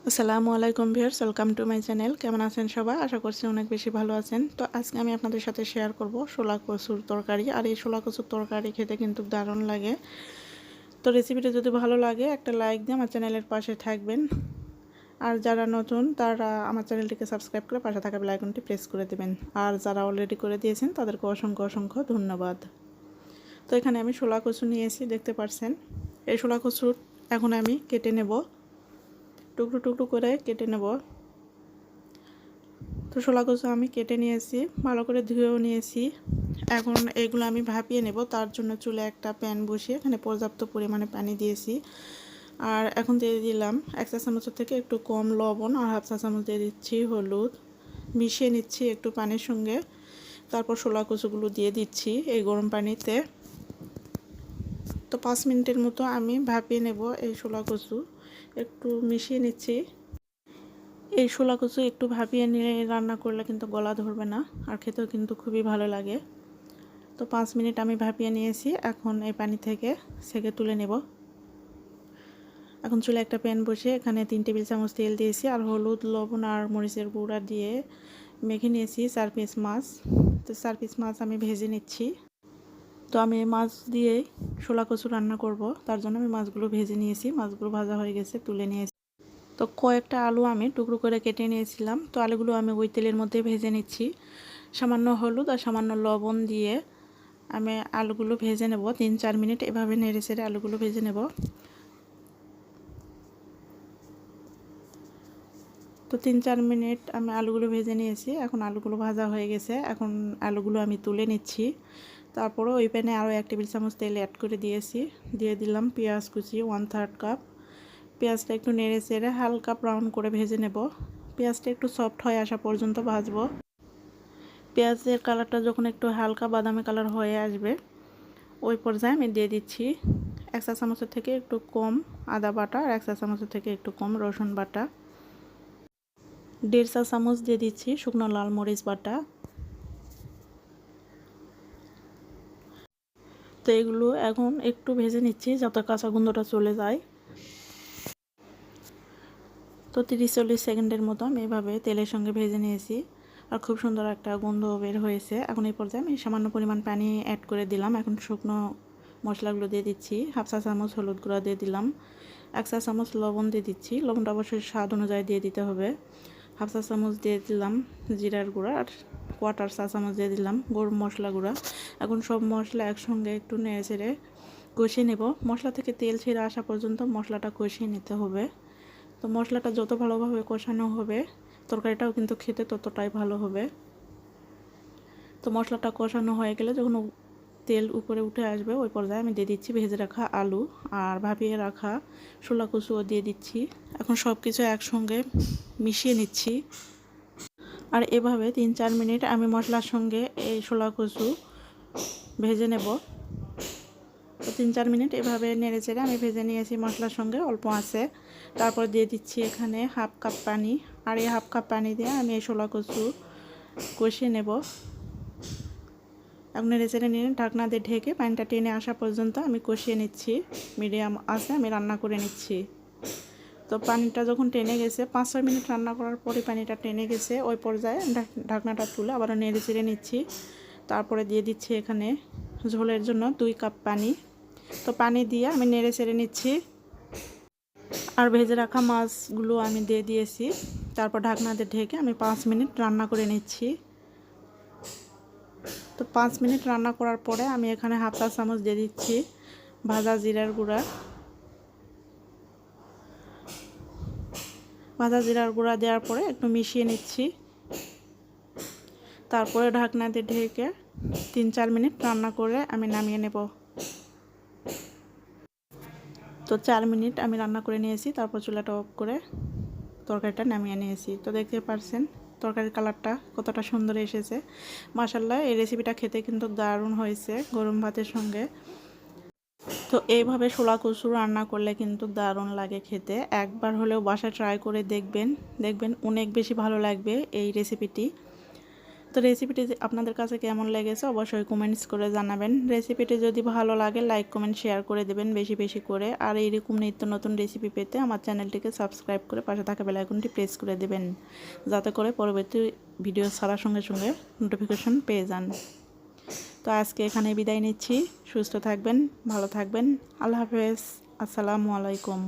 আসসালামু আলাইকুম viewers, welcome to my channel. কেমন আছেন সবাই? আশা করছি অনেক বেশি ভালো আছেন। তো আজকে আমি আপনাদের সাথে শেয়ার করব শোলা কচুর তরকারি। আর এই শোলা কচুর তরকারি খেতে কিন্তু দারুণ লাগে। তো রেসিপিটা যদি ভালো লাগে একটা লাইক দিয়ে আমার চ্যানেলের পাশে থাকবেন। আর যারা নতুন তারা আমার চ্যানেলটিকে সাবস্ক্রাইব করে পাশে থাকা বেল আইকনটি প্রেস করে দেবেন। আর যারা অলরেডি করে দিয়েছেন তাদেরকে অসংখ্য অসংখ্য ধন্যবাদ। তো এখানে আমি শোলা কচু নিয়েছি, দেখতে পাচ্ছেন। এই শোলা কচুর এখন আমি কেটে নেব, টুকরো টুকরো করে কেটে নেব। তো শোলা কচু আমি কেটে নিয়েছি, ভালো করে ধুয়েও নিয়েছি। এখন এগুলো আমি ভাপিয়ে নেব। তার জন্য চুলে একটা প্যান বসিয়ে এখানে পর্যাপ্ত পরিমাণে পানি দিয়েছি। আর এখন দিয়ে দিলাম 1 চা চামচের থেকে একটু কম লবণ, আর 1/2 চা চামচ দিয়ে দিচ্ছি হলুদ। মিশিয়ে নিচ্ছি একটু পানির সঙ্গে। তারপর শোলা কচুগুলো দিয়ে দিচ্ছি এই গরম পানিতে। তো 5 মিনিটের মতো আমি ভাপিয়ে নেব এই শোলা কচু। একটু মিশিয়ে নিচ্ছি। এই শোলা কচু একটু ভাপিয়ে নিয়ে রান্না করলে কিন্তু গলা ধরবে না, আর খেতেও কিন্তু খুবই ভালো লাগে। তো 5 মিনিট আমি ভাপিয়ে নিয়েছি। এখন এই পানি থেকে ছেঁকে তুলে নেব। এখন চুলে একটা প্যান বসিয়ে এখানে 3 টেবিল চামচ তেল দিয়েছি, আর হলুদ, লবণ আর মরিচের গুঁড়া দিয়ে মেখে নিয়েছি 4 পিস মাছ। তো 4 পিস মাছ আমি ভেজে নিচ্ছি। তো আমি মাছ দিয়ে শোলা কচু রান্না করব, তার জন্য আমি মাছগুলো ভেজে নিয়েছি। মাছগুলো ভাজা হয়ে গেছে, তুলে নিয়েছি। তো কয়েকটা আলু আমি টুকরো করে কেটে নিয়েছিলাম। তো আলুগুলো আমি ওই তেলের মধ্যে ভেজে নিচ্ছি। সামান্য হলুদ আর সামান্য লবণ দিয়ে আমি আলুগুলো ভেজে নেব 3-4 মিনিট। এভাবে নেড়ে চেড়ে আলুগুলো ভেজে নেব। তো 3-4 মিনিট আমি আলুগুলো ভেজে নিয়েছি। এখন আলুগুলো ভাজা হয়ে গেছে। এখন আলুগুলো আমি তুলে নিচ্ছি। তারপরে ওই প্যানে আরও 1 টেবিল চামচ তেল অ্যাড করে দিয়েছি। দিয়ে দিলাম পেঁয়াজ কুচি 1/3 কাপ। পেঁয়াজটা একটু নেড়ে চেড়ে হালকা ব্রাউন করে ভেজে নেব। পেঁয়াজটা একটু সফট হয়ে আসা পর্যন্ত ভাজবো। পেঁয়াজের কালারটা যখন একটু হালকা বাদামি কালার হয়ে আসবে, ওই পর্যায়ে আমি দিয়ে দিচ্ছি 1 চা চামচের থেকে একটু কম আদা বাটা, আর 1 চা চামচের থেকে একটু কম রসুন বাটা। 1.5 চা চামচ দিয়ে দিচ্ছি শুকনো লাল মরিচ বাটা। তো এগুলো এখন একটু ভেজে নিচ্ছি যাতে কাঁচা গন্ধটা চলে যায়। তো 30-40 সেকেন্ডের মতো আমি এভাবে তেলের সঙ্গে ভেজে নিয়েছি, আর খুব সুন্দর একটা গন্ধ বের হয়েছে। এখন এই পর্যায়ে আমি সামান্য পরিমাণ পানি অ্যাড করে দিলাম। এখন শুকনো মশলাগুলো দিয়ে দিচ্ছি। 1/2 চা চামচ হলুদ গুঁড়া দিয়ে দিলাম, 1 চা চামচ লবণ দিয়ে দিচ্ছি। লবণটা অবশ্যই স্বাদ অনুযায়ী দিয়ে দিতে হবে। 1/2 চা চামচ দিয়ে দিলাম জিরার গুঁড়া, আর 1/4 চা চামচ দিয়ে দিলাম গরম মশলা গুঁড়া। এখন সব মশলা একসঙ্গে একটু নেড়ে চেড়ে কষিয়ে নেব। মশলা থেকে তেল ছেড়ে আসা পর্যন্ত মশলাটা কষিয়ে নিতে হবে। তো মশলাটা যত ভালোভাবে কষানো হবে, তরকারিটাও কিন্তু খেতে ততটাই ভালো হবে। তো মশলাটা কষানো হয়ে গেলে যখন তেল উপরে উঠে আসবে, ওই পর্যায়ে আমি দিয়ে দিচ্ছি ভেজে রাখা আলু, আর ভাপিয়ে রাখা শোলা কচুও দিয়ে দিচ্ছি। এখন সব কিছু একসঙ্গে মিশিয়ে নিচ্ছি। আর এভাবে 3-4 মিনিট আমি মশলার সঙ্গে এই শোলা কচু ভেজে নেব। তো 3-4 মিনিট এভাবে নেড়ে চেড়ে আমি ভেজে নিয়েছি মশলার সঙ্গে অল্প আঁচে। তারপর দিয়ে দিচ্ছি এখানে 1/2 কাপ পানি, আর এই 1/2 কাপ পানি দিয়ে আমি এই শোলা কচু কষিয়ে নেব। এখন নেড়ে চেড়ে নিয়ে ঢাকনা দিয়ে ঢেকে পানিটা টেনে আসা পর্যন্ত আমি কষিয়ে নিচ্ছি। মিডিয়াম আঁচে আমি রান্না করে নিচ্ছি। তো পানিটা যখন টেনে গেছে, 5-6 মিনিট রান্না করার পরে পানিটা টেনে গেছে, ওই পর্যায়ে ঢাকনাটা তুলে আবার নেড়ে চেড়ে নিচ্ছি। তারপরে দিয়ে দিচ্ছি এখানে ঝোলের জন্য 2 কাপ পানি। তো পানি দিয়ে আমি নেড়ে চেড়ে নিচ্ছি। আর ভেজে রাখা মাছগুলো আমি দিয়ে দিয়েছি। তারপর ঢাকনা দিয়ে ঢেকে আমি 5 মিনিট রান্না করে নিচ্ছি। তো 5 মিনিট রান্না করার পরে আমি এখানে 1/2 চা চামচ দিয়ে দিচ্ছি ভাজা জিরার গুঁড়া। ভাজা জিরার গুঁড়া দেওয়ার পরে একটু মিশিয়ে নিচ্ছি। তারপরে ঢাকনা দিয়ে ঢেকে 3-4 মিনিট রান্না করে আমি নামিয়ে নেব। তো 4 মিনিট আমি রান্না করে নিয়েছি। তারপর চুলাটা অফ করে তরকারিটা নামিয়ে নিয়েছি। তো দেখতে পাচ্ছেন তরকারির কালারটা কতটা সুন্দর এসেছে। মাশাআল্লাহ, এই রেসিপিটা খেতে কিন্তু দারুণ হয়েছে গরম ভাতের সঙ্গে। তো এইভাবে শোলা কচু রান্না করলে কিন্তু দারুণ লাগে খেতে। একবার হলেও বাসায় ট্রাই করে দেখবেন, দেখবেন অনেক বেশি ভালো লাগবে এই রেসিপিটি। তো রেসিপিটি আপনাদের কাছে কেমন লেগেছে অবশ্যই কমেন্টস করে জানাবেন। রেসিপিটি যদি ভালো লাগে লাইক কমেন্ট শেয়ার করে দেবেন বেশি বেশি করে। আর এইরকম নিত্য নতুন রেসিপি পেতে আমার চ্যানেলটিকে সাবস্ক্রাইব করে পাশে থাকা বেল আইকনটি প্রেস করে দেবেন, যাতে করে পরবর্তী ভিডিও ছাড়ার সঙ্গে সঙ্গে নোটিফিকেশন পেয়ে যান। তো আজকে এখানে বিদায় নিচ্ছি। সুস্থ থাকবেন, ভালো থাকবেন। আল্লাহ হাফেজ। আসসালামু আলাইকুম।